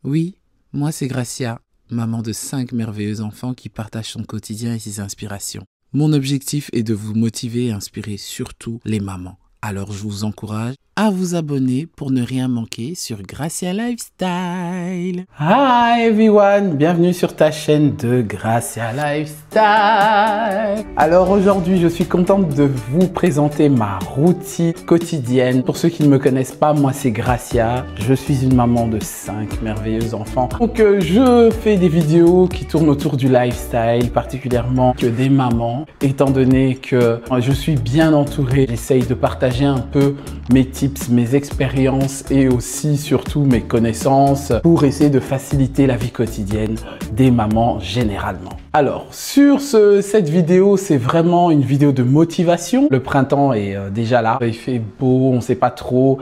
Oui, moi c'est Gracia, maman de 5 merveilleux enfants qui partagent son quotidien et ses inspirations. Mon objectif est de vous motiver et inspirer surtout les mamans. Alors je vous encourage à vous abonner pour ne rien manquer sur Gracia Lifestyle. Hi everyone, bienvenue sur ta chaîne de Gracia Lifestyle. Alors aujourd'hui, je suis contente de vous présenter ma routine quotidienne. Pour ceux qui ne me connaissent pas, moi c'est Gracia. Je suis une maman de 5 merveilleux enfants. Donc je fais des vidéos qui tournent autour du lifestyle, particulièrement que des mamans. Étant donné que je suis bien entourée, j'essaye de partager un peu mes tips, mes expériences et aussi surtout mes connaissances pour essayer de faciliter la vie quotidienne des mamans généralement. Alors sur cette vidéo, c'est vraiment une vidéo de motivation. Le printemps est déjà là, il fait beau, on sait pas trop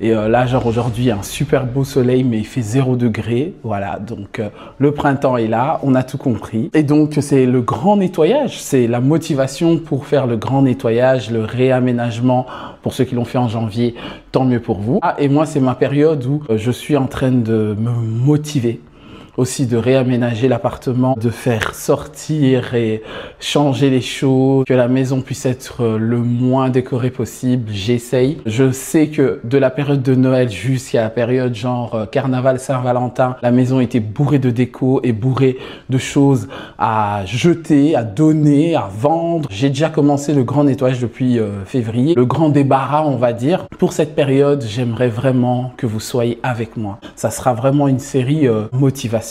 et là genre aujourd'hui il y a un super beau soleil mais il fait 0 degré, voilà, donc le printemps est là, on a tout compris et donc c'est le grand nettoyage, c'est la motivation pour faire le grand nettoyage, le réaménagement. Pour ceux qui l'ont fait en janvier, tant mieux pour vous. Et moi, c'est ma période où je suis en train de me motiver aussi, de réaménager l'appartement, de faire sortir et changer les choses, que la maison puisse être le moins décorée possible. J'essaye. Je sais que de la période de Noël jusqu'à la période genre Carnaval, Saint-Valentin, la maison était bourrée de déco et bourrée de choses à jeter, à donner, à vendre. J'ai déjà commencé le grand nettoyage depuis février, le grand débarras on va dire. Pour cette période, j'aimerais vraiment que vous soyez avec moi. Ça sera vraiment une série motivation.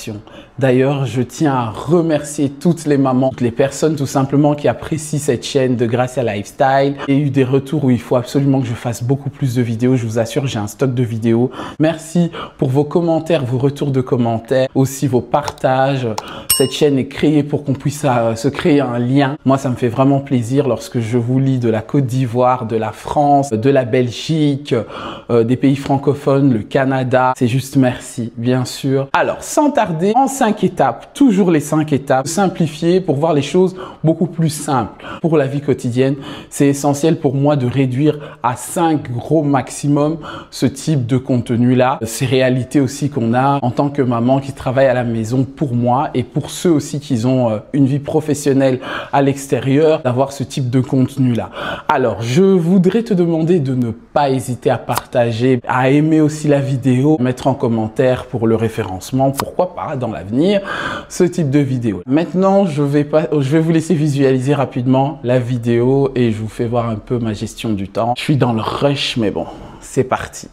D'ailleurs, je tiens à remercier toutes les mamans, toutes les personnes tout simplement qui apprécient cette chaîne de Gracia Lifestyle. Il y a eu des retours où il faut absolument que je fasse beaucoup plus de vidéos. Je vous assure, j'ai un stock de vidéos. Merci pour vos commentaires, vos retours de commentaires, aussi vos partages. Cette chaîne est créée pour qu'on puisse se créer un lien. Moi, ça me fait vraiment plaisir lorsque je vous lis de la Côte d'Ivoire, de la France, de la Belgique, des pays francophones, le Canada. C'est juste merci, bien sûr. Alors, sans tarder, en 5 étapes, toujours les 5 étapes, simplifiées pour voir les choses beaucoup plus simples. Pour la vie quotidienne, c'est essentiel pour moi de réduire à 5 gros maximum ce type de contenu-là. Ces réalités aussi qu'on a en tant que maman qui travaille à la maison pour moi et pour ceux aussi qui ont une vie professionnelle à l'extérieur, d'avoir ce type de contenu-là. Alors, je voudrais te demander de ne pas hésiter à partager, à aimer aussi la vidéo, mettre en commentaire pour le référencement, pourquoi pas dans l'avenir, ce type de vidéo. Maintenant, je vais vous laisser visualiser rapidement la vidéo et je vous fais voir un peu ma gestion du temps. Je suis dans le rush, mais bon, c'est parti.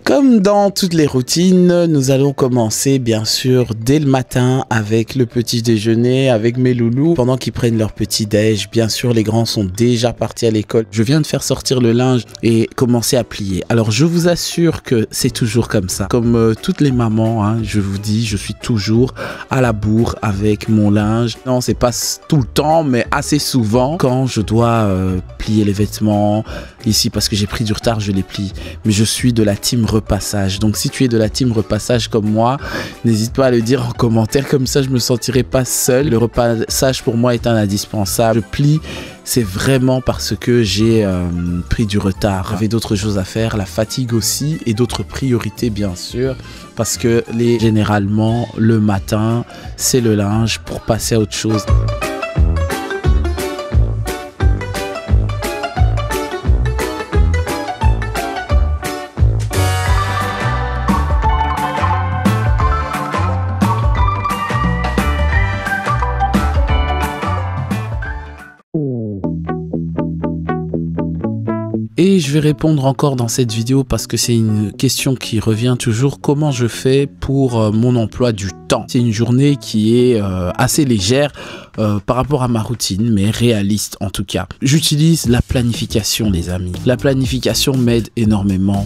Comme dans toutes les routines, nous allons commencer bien sûr dès le matin avec le petit déjeuner, avec mes loulous. Pendant qu'ils prennent leur petit déj, bien sûr les grands sont déjà partis à l'école. Je viens de faire sortir le linge et commencer à plier. Alors je vous assure que c'est toujours comme ça. Comme toutes les mamans, hein, je vous dis, je suis toujours à la bourre avec mon linge. Non, c'est pas tout le temps, mais assez souvent quand je dois plier les vêtements. Ici, parce que j'ai pris du retard, je les plie. Mais je suis de la team repassage. Donc si tu es de la team repassage comme moi, n'hésite pas à le dire en commentaire, comme ça je me sentirai pas seul. Le repassage pour moi est un indispensable. Je plie, c'est vraiment parce que j'ai pris du retard. J'avais d'autres choses à faire, la fatigue aussi et d'autres priorités bien sûr, parce que généralement le matin c'est le linge pour passer à autre chose. Et je vais répondre encore dans cette vidéo parce que c'est une question qui revient toujours. Comment je fais pour mon emploi du temps? C'est une journée qui est assez légère par rapport à ma routine, mais réaliste en tout cas. J'utilise la planification, les amis. La planification m'aide énormément.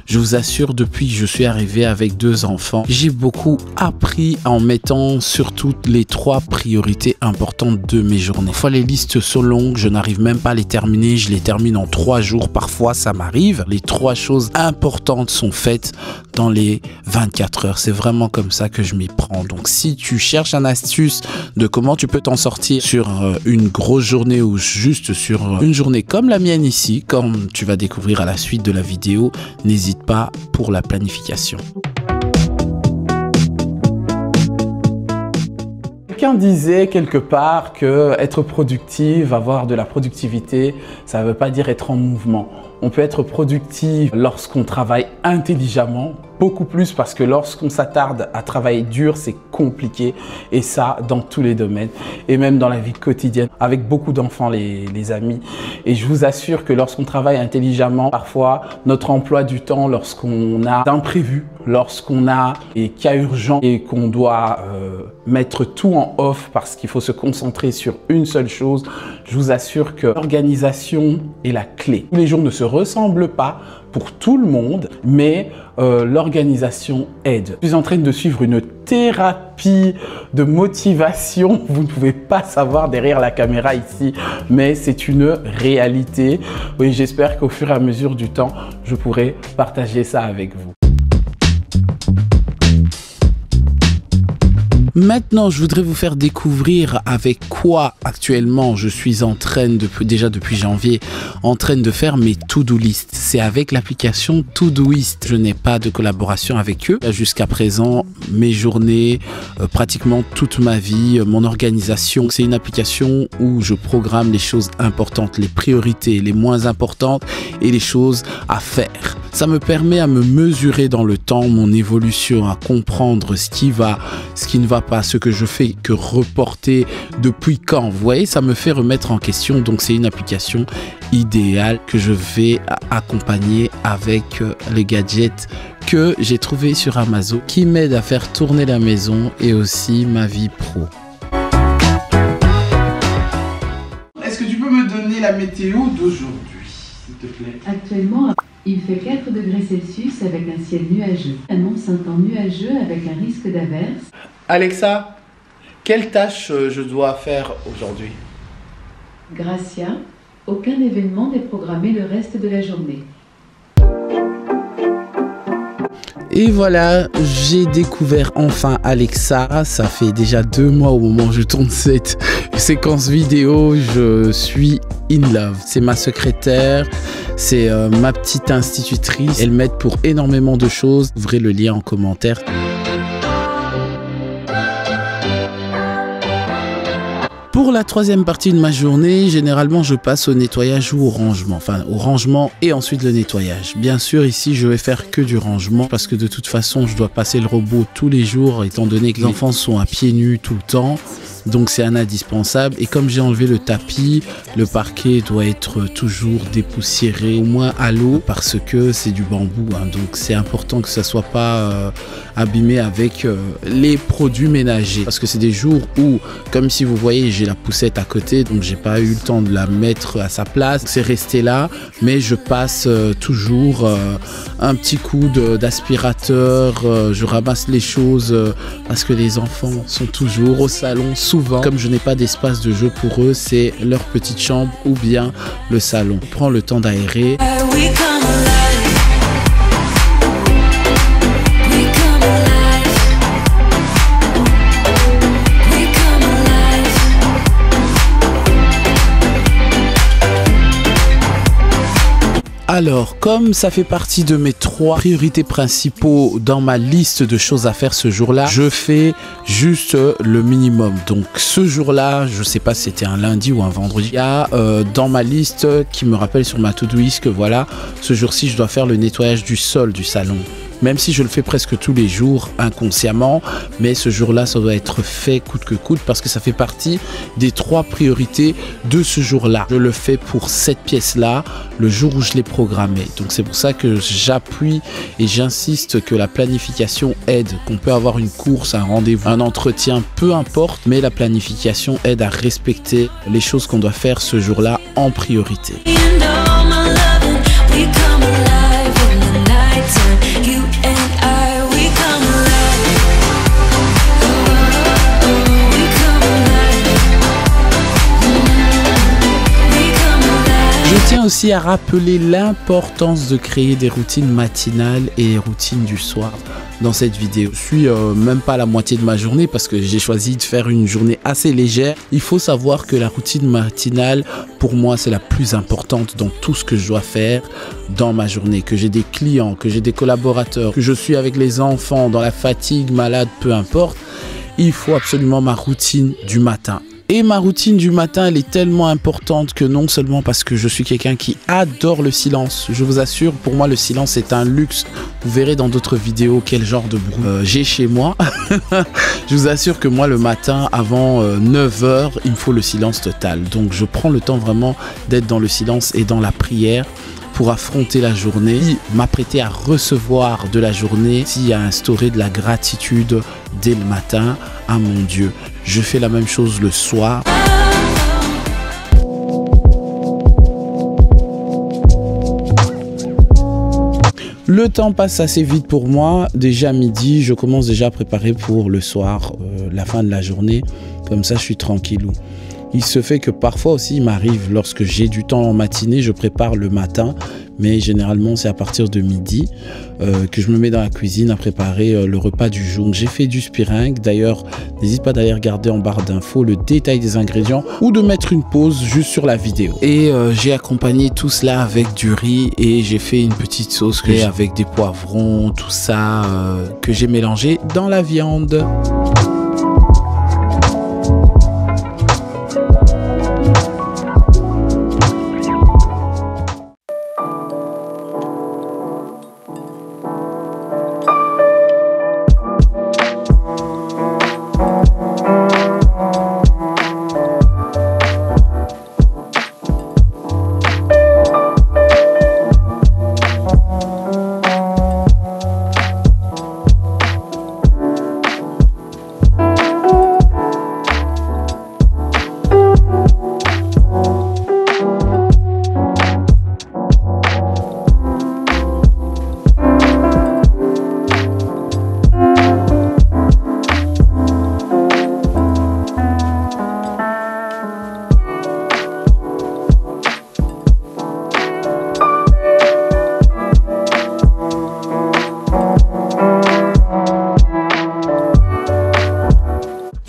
Je vous assure, depuis que je suis arrivé avec 2 enfants, j'ai beaucoup appris en mettant surtout les 3 priorités importantes de mes journées. Parfois les listes sont longues, je n'arrive même pas à les terminer, je les termine en 3 jours, parfois ça m'arrive. Les 3 choses importantes sont faites dans les 24 heures. C'est vraiment comme ça que je m'y prends. Donc si tu cherches une astuce de comment tu peux t'en sortir sur une grosse journée ou juste sur une journée comme la mienne ici, comme tu vas découvrir à la suite de la vidéo, n'hésite pas pour la planification. Quelqu'un disait quelque part que être productif, avoir de la productivité, ça ne veut pas dire être en mouvement. On peut être productif lorsqu'on travaille intelligemment, beaucoup plus parce que lorsqu'on s'attarde à travailler dur, c'est compliqué, et ça dans tous les domaines et même dans la vie quotidienne avec beaucoup d'enfants les amis. Et je vous assure que lorsqu'on travaille intelligemment, parfois notre emploi du temps, lorsqu'on a d'imprévus, lorsqu'on a et qu'il y a urgent et qu'on doit mettre tout en off parce qu'il faut se concentrer sur une seule chose, je vous assure que l'organisation est la clé. Tous les jours ne se ressemblent pas pour tout le monde, mais l'organisation aide. Je suis en train de suivre une thérapie de motivation. Vous ne pouvez pas savoir derrière la caméra ici, mais c'est une réalité. Oui, j'espère qu'au fur et à mesure du temps, je pourrai partager ça avec vous. Maintenant, je voudrais vous faire découvrir avec quoi actuellement je suis en train déjà depuis janvier, en train de faire mes to-do list. C'est avec l'application Todoist. Je n'ai pas de collaboration avec eux. Jusqu'à présent, mes journées, pratiquement toute ma vie, mon organisation, c'est une application où je programme les choses importantes, les priorités, les moins importantes et les choses à faire. Ça me permet à me mesurer dans le temps mon évolution, à comprendre ce qui va, ce qui ne va pas, ce que je fais que reporter, depuis quand. Vous voyez, ça me fait remettre en question. Donc c'est une application idéale que je vais accompagner avec les gadgets que j'ai trouvé sur Amazon qui m'aident à faire tourner la maison et aussi ma vie pro. Est-ce que tu peux me donner la météo d'aujourd'hui, s'il te plaît? Actuellement, il fait 4 degrés Celsius avec un ciel nuageux. Annonce un temps nuageux avec un risque d'averse. Alexa, quelle tâche je dois faire aujourd'hui? Gracia, aucun événement n'est programmé le reste de la journée. Et voilà, j'ai découvert enfin Alexa. Ça fait déjà 2 mois au moment où je tourne cette séquence vidéo. Je suis in love. C'est ma secrétaire, c'est ma petite institutrice. Elle m'aide pour énormément de choses. Ouvrez le lien en commentaire. Pour la 3e partie de ma journée, généralement je passe au nettoyage ou au rangement. Enfin au rangement et ensuite le nettoyage. Bien sûr ici je vais faire que du rangement parce que de toute façon je dois passer le robot tous les jours étant donné que les enfants sont à pieds nus tout le temps. Donc c'est un indispensable. Et comme j'ai enlevé le tapis, le parquet doit être toujours dépoussiéré, au moins à l'eau, parce que c'est du bambou. Hein, donc c'est important que ça soit pas abîmé avec les produits ménagers. Parce que c'est des jours où, comme si vous voyez, j'ai la poussette à côté, donc j'ai pas eu le temps de la mettre à sa place. C'est resté là, mais je passe toujours un petit coup d'aspirateur. Je ramasse les choses parce que les enfants sont toujours au salon. Souvent, comme je n'ai pas d'espace de jeu pour eux, c'est leur petite chambre ou bien le salon. Prends le temps d'aérer. Alors, comme ça fait partie de mes 3 priorités principaux dans ma liste de choses à faire ce jour-là, je fais juste le minimum. Donc ce jour-là, je sais pas si c'était un lundi ou un vendredi, il y a dans ma liste qui me rappelle sur ma to-do list que voilà, ce jour-ci, je dois faire le nettoyage du sol du salon. Même si je le fais presque tous les jours inconsciemment, mais ce jour-là, ça doit être fait coûte que coûte parce que ça fait partie des 3 priorités de ce jour-là. Je le fais pour cette pièce-là, le jour où je l'ai programmé. Donc c'est pour ça que j'appuie et j'insiste que la planification aide, qu'on peut avoir une course, un rendez-vous, un entretien, peu importe, mais la planification aide à respecter les choses qu'on doit faire ce jour-là en priorité. aussi à rappeler l'importance de créer des routines matinales et routines du soir dans cette vidéo. Je suis même pas à la moitié de ma journée parce que j'ai choisi de faire une journée assez légère. Il faut savoir que la routine matinale, pour moi, c'est la plus importante dans tout ce que je dois faire dans ma journée. Que j'ai des clients, que j'ai des collaborateurs, que je suis avec les enfants, dans la fatigue, malade, peu importe. Il faut absolument ma routine du matin. Et ma routine du matin, elle est tellement importante que non seulement parce que je suis quelqu'un qui adore le silence. Je vous assure, pour moi, le silence est un luxe. Vous verrez dans d'autres vidéos quel genre de bruit j'ai chez moi. Je vous assure que moi, le matin, avant 9 h, il me faut le silence total. Donc, je prends le temps vraiment d'être dans le silence et dans la prière pour affronter la journée, m'apprêter à recevoir de la journée, à instaurer de la gratitude dès le matin à mon Dieu. Je fais la même chose le soir. Le temps passe assez vite pour moi. Déjà midi, je commence déjà à préparer pour le soir, la fin de la journée. Comme ça, je suis tranquillou. Il se fait que parfois aussi, il m'arrive, lorsque j'ai du temps en matinée, je prépare le matin. Mais généralement, c'est à partir de midi que je me mets dans la cuisine à préparer le repas du jour. J'ai fait du spiringue. D'ailleurs, n'hésite pas d'aller regarder en barre d'infos le détail des ingrédients ou de mettre une pause juste sur la vidéo. Et j'ai accompagné tout cela avec du riz et j'ai fait une petite sauce avec des poivrons, tout ça que j'ai mélangé dans la viande.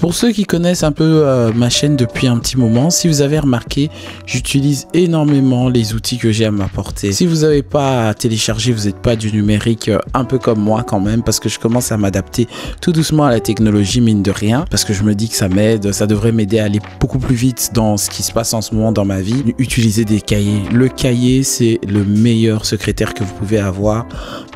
Pour ceux qui connaissent un peu ma chaîne depuis un petit moment, si vous avez remarqué, j'utilise énormément les outils que j'ai à m'apporter. Si vous n'avez pas à télécharger, vous n'êtes pas du numérique, un peu comme moi quand même, parce que je commence à m'adapter tout doucement à la technologie, mine de rien, parce que je me dis que ça m'aide, ça devrait m'aider à aller beaucoup plus vite dans ce qui se passe en ce moment dans ma vie. Utiliser des cahiers. Le cahier, c'est le meilleur secrétaire que vous pouvez avoir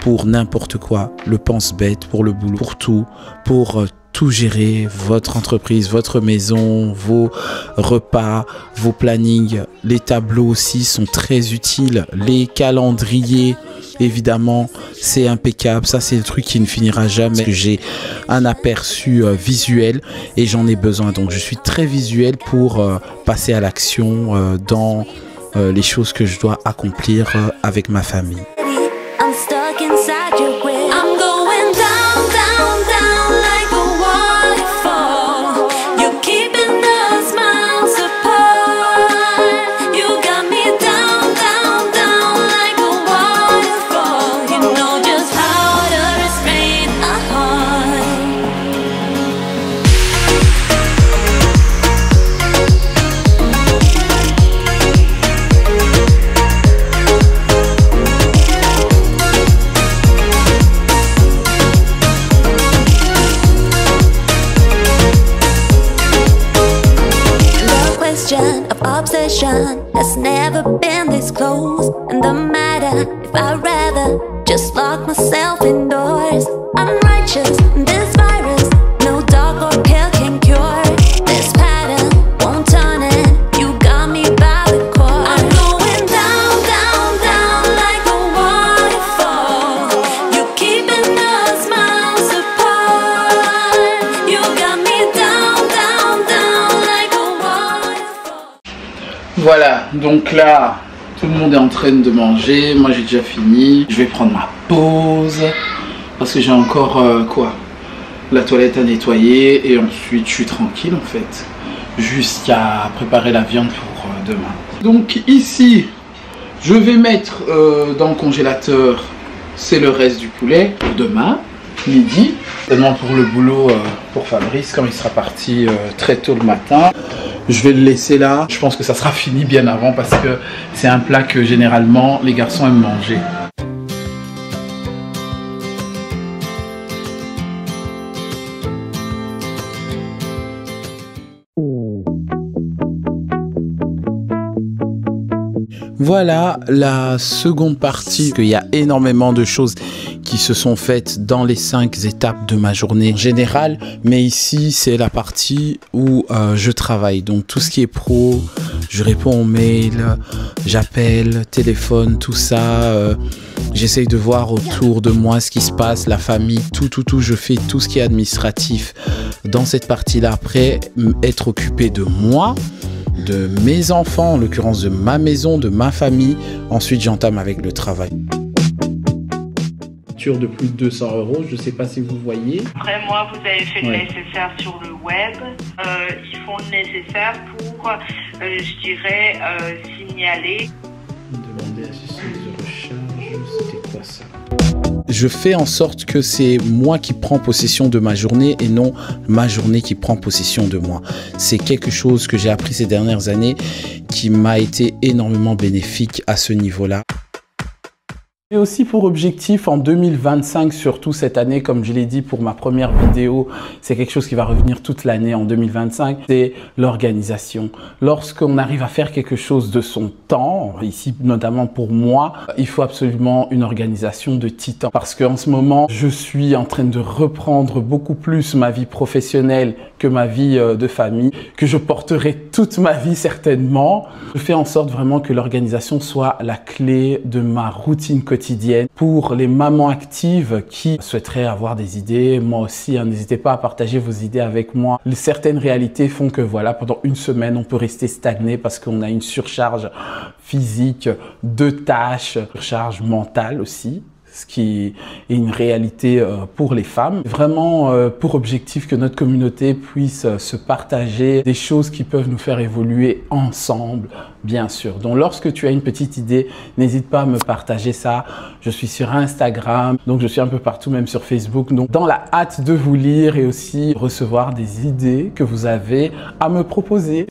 pour n'importe quoi. Le pense-bête, pour le boulot, pour tout, pour tout gérer, votre entreprise, votre maison, vos repas, vos plannings. Les tableaux aussi sont très utiles. Les calendriers, évidemment, c'est impeccable. Ça, c'est le truc qui ne finira jamais. Parce que j'ai un aperçu visuel et j'en ai besoin. Donc, je suis très visuel pour passer à l'action dans les choses que je dois accomplir avec ma famille. Has never been this close, and the matter if I'd rather just lock myself indoors. I'm righteous, this virus, no dog or pill can cure. This pattern won't turn it, you got me by the cord. I'm going down, down, down like a waterfall. You keeping us miles apart. You got me down, down, down like a waterfall. Voilà, donc là, tout le monde est en train de manger. Moi, j'ai déjà fini. Je vais prendre ma pause parce que j'ai encore la toilette à nettoyer et ensuite je suis tranquille en fait, jusqu'à préparer la viande pour demain. Donc ici, Je vais mettre dans le congélateur, c'est le reste du poulet pour demain, midi. Seulement pour le boulot pour Fabrice, quand il sera parti très tôt le matin. Je vais le laisser là. Je pense que ça sera fini bien avant parce que c'est un plat que généralement les garçons aiment manger. Voilà la seconde partie. Il y a énormément de choses qui se sont faites dans les 5 étapes de ma journée en général. Mais ici, c'est la partie où je travaille. Donc tout ce qui est pro, je réponds aux mails, j'appelle, téléphone, tout ça. J'essaye de voir autour de moi ce qui se passe, la famille, tout. Je fais tout ce qui est administratif dans cette partie-là. Après, être occupé de moi, de mes enfants, en l'occurrence de ma maison, de ma famille. Ensuite, j'entame avec le travail. De plus de 200 €, je ne sais pas si vous voyez. Après, moi, vous avez fait le nécessaire sur le web. Ils font le nécessaire pour, je dirais, signaler. Demander assistance de recharge, c'était quoi ça? Je fais en sorte que c'est moi qui prends possession de ma journée et non ma journée qui prend possession de moi. C'est quelque chose que j'ai appris ces dernières années qui m'a été énormément bénéfique à ce niveau-là. J'ai aussi pour objectif en 2025, surtout cette année, comme je l'ai dit pour ma première vidéo, c'est quelque chose qui va revenir toute l'année en 2025, c'est l'organisation. Lorsqu'on arrive à faire quelque chose de son temps, ici notamment pour moi, il faut absolument une organisation de titan. Parce qu'en ce moment, je suis en train de reprendre beaucoup plus ma vie professionnelle que ma vie de famille, que je porterai toute ma vie certainement. Je fais en sorte vraiment que l'organisation soit la clé de ma routine quotidienne. Pour les mamans actives qui souhaiteraient avoir des idées, moi aussi, n'hésitez pas à partager vos idées avec moi. Certaines réalités font que voilà, pendant une semaine, on peut rester stagné parce qu'on a une surcharge physique de tâches, surcharge mentale aussi, ce qui est une réalité pour les femmes. Vraiment pour objectif que notre communauté puisse se partager des choses qui peuvent nous faire évoluer ensemble, bien sûr. Donc lorsque tu as une petite idée, n'hésite pas à me partager ça. Je suis sur Instagram, donc je suis un peu partout, même sur Facebook. Donc dans la hâte de vous lire et aussi recevoir des idées que vous avez à me proposer.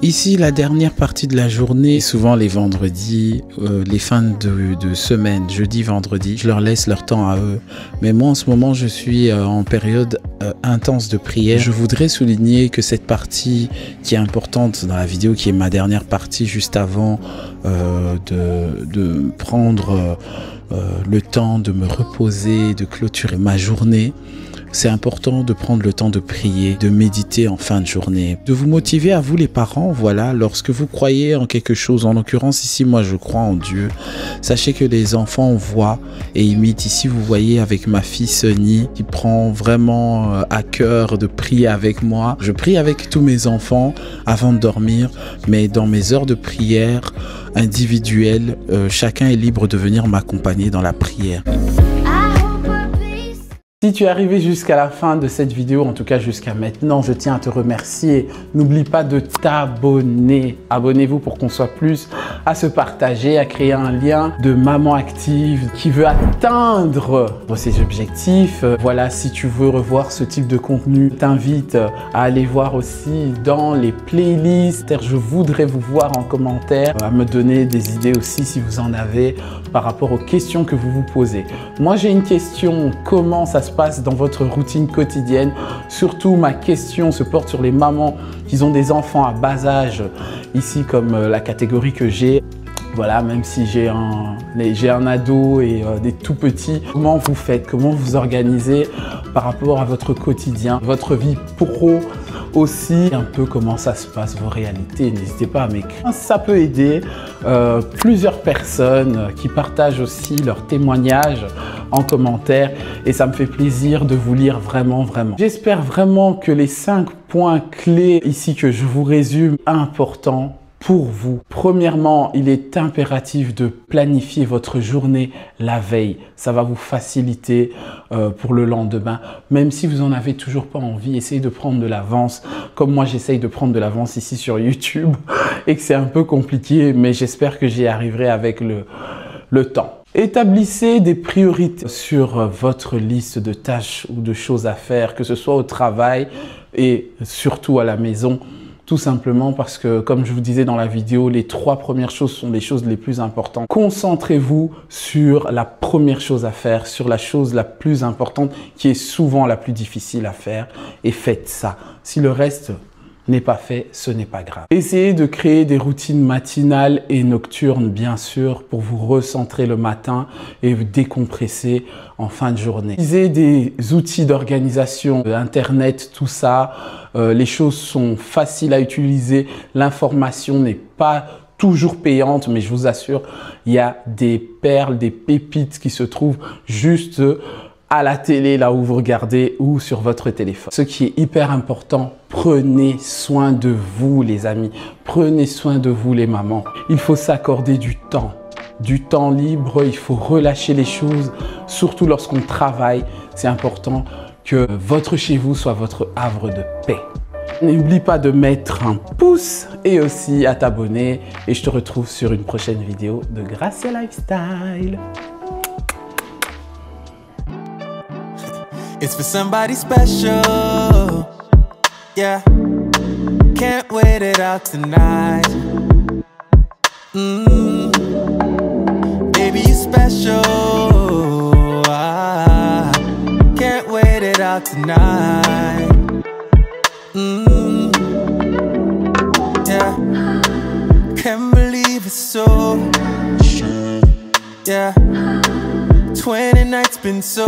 Ici, la dernière partie de la journée, souvent les vendredis, les fins de semaine, jeudi, vendredi, je leur laisse leur temps à eux. Mais moi, en ce moment, je suis en période intense de prière. Je voudrais souligner que cette partie qui est importante dans la vidéo, qui est ma dernière partie juste avant de prendre le temps de me reposer, de clôturer ma journée, c'est important de prendre le temps de prier, de méditer en fin de journée, de vous motiver à vous les parents, voilà, lorsque vous croyez en quelque chose, en l'occurrence ici, moi je crois en Dieu, sachez que les enfants voient et imitent. Ici vous voyez avec ma fille Sonny qui prend vraiment à cœur de prier avec moi. Je prie avec tous mes enfants avant de dormir, mais dans mes heures de prière individuelles, chacun est libre de venir m'accompagner dans la prière. Si tu es arrivé jusqu'à la fin de cette vidéo, en tout cas jusqu'à maintenant, je tiens à te remercier. N'oublie pas de t'abonner. Abonnez-vous pour qu'on soit plus à se partager, à créer un lien de maman active qui veut atteindre ses objectifs. Voilà, si tu veux revoir ce type de contenu, je t'invite à aller voir aussi dans les playlists. Je voudrais vous voir en commentaire, à me donner des idées aussi si vous en avez par rapport aux questions que vous vous posez. Moi, j'ai une question. Comment ça se passe dans votre routine quotidienne? Surtout, ma question se porte sur les mamans qui ont des enfants à bas âge, ici comme la catégorie que j'ai. Voilà, même si j'ai un ado et des tout petits, comment vous faites? Comment vous organisez par rapport à votre quotidien, votre vie pro aussi, un peu comment ça se passe, vos réalités? N'hésitez pas à m'écrire. Ça peut aider plusieurs personnes qui partagent aussi leurs témoignages en commentaire et ça me fait plaisir de vous lire vraiment. J'espère vraiment que les 5 points clés ici que je vous résume importants pour vous. Premièrement, il est impératif de planifier votre journée la veille. Ça va vous faciliter pour le lendemain. Même si vous n'en avez toujours pas envie, essayez de prendre de l'avance. Comme moi, j'essaye de prendre de l'avance ici sur YouTube et que c'est un peu compliqué, mais j'espère que j'y arriverai avec le temps. Établissez des priorités sur votre liste de tâches ou de choses à faire, que ce soit au travail et surtout à la maison. Tout simplement parce que, comme je vous disais dans la vidéo, les 3 premières choses sont les choses les plus importantes. Concentrez-vous sur la première chose à faire, sur la chose la plus importante qui est souvent la plus difficile à faire et faites ça. Si le reste n'est pas fait, ce n'est pas grave. Essayez de créer des routines matinales et nocturnes, bien sûr, pour vous recentrer le matin et vous décompresser en fin de journée. Utilisez des outils d'organisation, Internet, tout ça. Les choses sont faciles à utiliser. L'information n'est pas toujours payante, mais je vous assure, il y a des perles, des pépites qui se trouvent juste à la télé, là où vous regardez, ou sur votre téléphone. Ce qui est hyper important, prenez soin de vous, les amis. Prenez soin de vous, les mamans. Il faut s'accorder du temps libre. Il faut relâcher les choses, surtout lorsqu'on travaille. C'est important que votre chez vous soit votre havre de paix. N'oublie pas de mettre un pouce et aussi à t'abonner. Et je te retrouve sur une prochaine vidéo de Gracia Lifestyle. It's for somebody special, yeah. Can't wait it out tonight. Baby, you special. Can't wait it out tonight. Yeah. Can't believe it's so. Yeah. 20 nights been so.